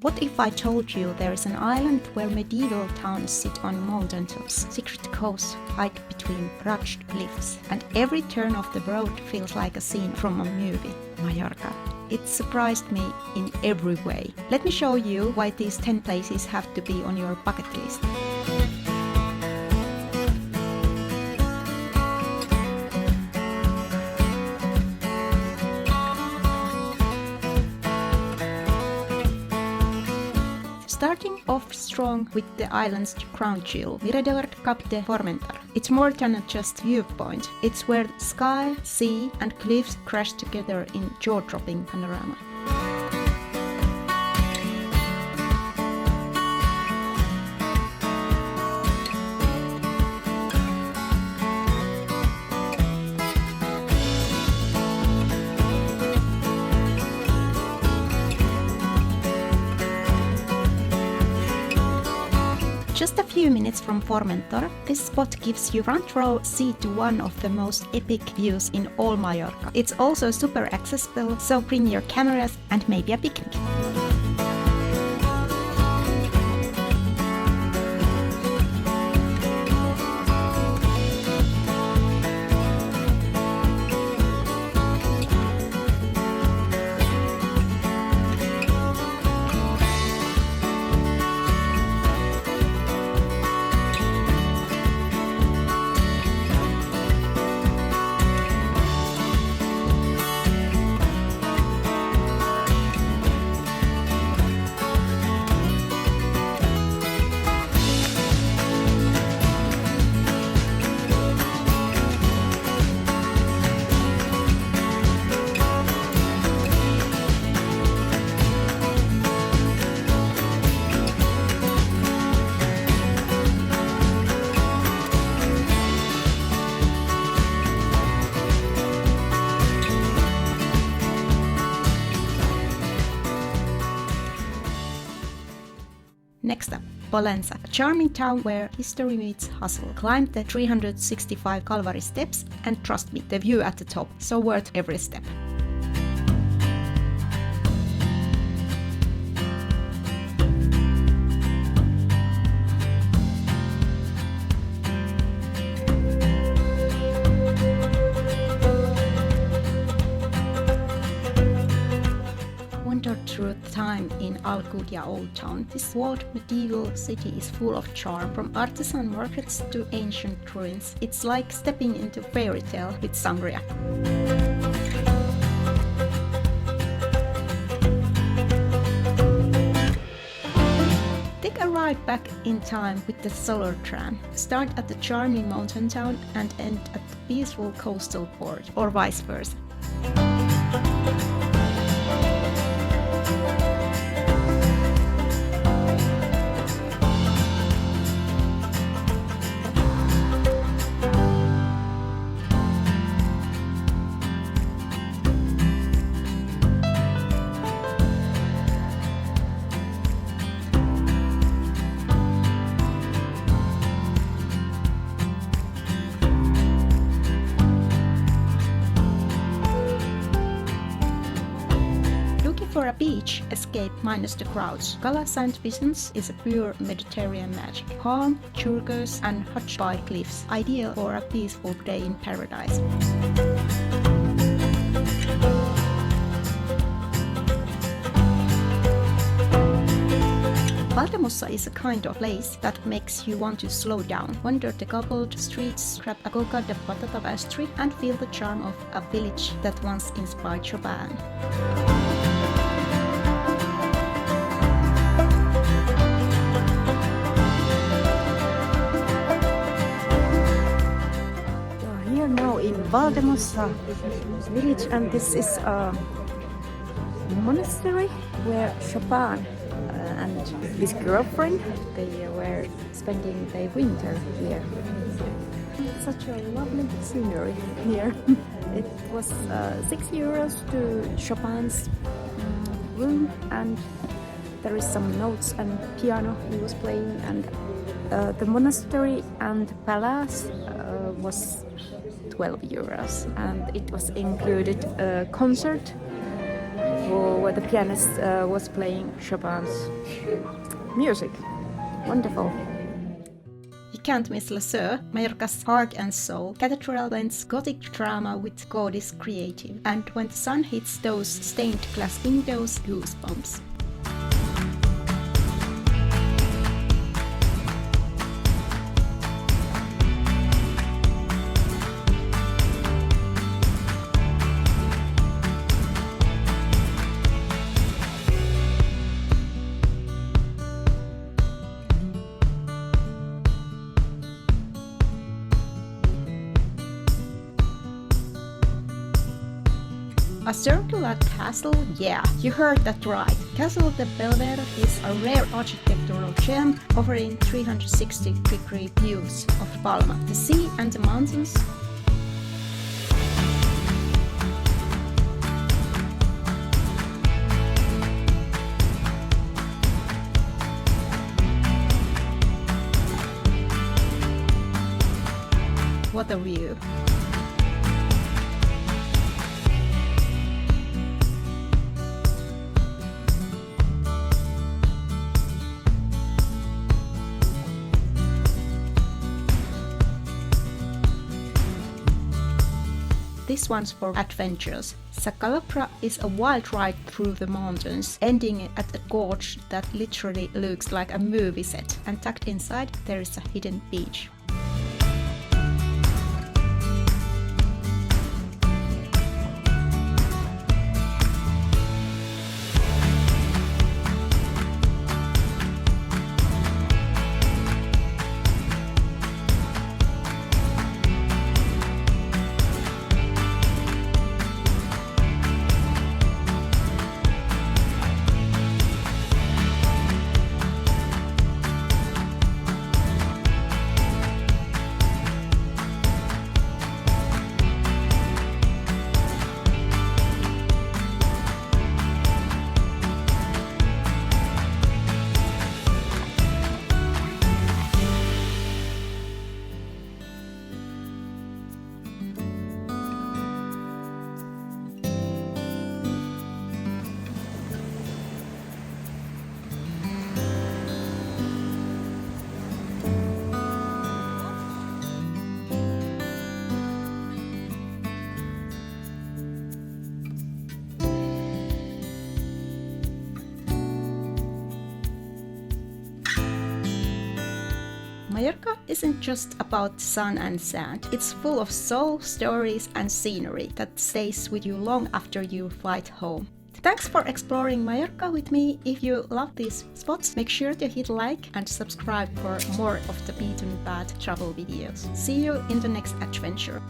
What if I told you there is an island where medieval towns sit on mountaintops, secret coasts hide between rugged cliffs, and every turn of the road feels like a scene from a movie? Mallorca. It surprised me in every way. Let me show you why these 10 places have to be on your bucket list. Starting off strong with the island's crown jewel, Mirador Cap de Formentor. It's more than just viewpoint. It's where sky, sea and cliffs crash together in jaw-dropping panorama. Just a few minutes from Formentor, this spot gives you front row seat to one of the most epic views in all Mallorca. It's also super accessible, so bring your cameras and maybe a picnic. Next up, Pollensa, a charming town where history meets hustle. Climb the 365 Calvari Steps and trust me, the view at the top, so worth every step. Through time in Alcudia Old Town, this walled medieval city is full of charm. From artisan markets to ancient ruins, it's like stepping into fairy tale with sangria. Take a ride back in time with the Sóller tram. Start at the charming mountain town and end at the peaceful coastal port, or vice versa. For a beach escape minus the crowds, Cala Sant Vicenç is a pure Mediterranean magic. Calm, turquoise and hutched by cliffs, ideal for a peaceful day in paradise. Valldemossa is a kind of place that makes you want to slow down, wander the cobbled streets, grab a coca de patata pastry and feel the charm of a village that once inspired Chopin. In Valldemossa village, and this is a monastery where Chopin and his girlfriend, they were spending their winter here. Such a lovely scenery here. It was 6 euros to Chopin's room, and there is some notes and piano he was playing, and the monastery and palace was 12 euros, and it was included a concert where the pianist was playing Chopin's music. Wonderful. You can't miss Le Sœur, Mallorca's heart and soul. Cathedral blends Gothic drama with goddess creative, and when the sun hits those stained glass windows, goosebumps. A circular castle? Yeah, you heard that right. Castell de Bellver is a rare architectural gem offering 360-degree views of Palma, the sea and the mountains. What a view! This one's for adventures. Calobra is a wild ride through the mountains, ending at a gorge that literally looks like a movie set, and tucked inside there is a hidden beach. Mallorca isn't just about sun and sand. It's full of soul, stories and scenery that stays with you long after you flight home. Thanks for exploring Mallorca with me. If you love these spots, make sure to hit like and subscribe for more of the beaten path travel videos. See you in the next adventure.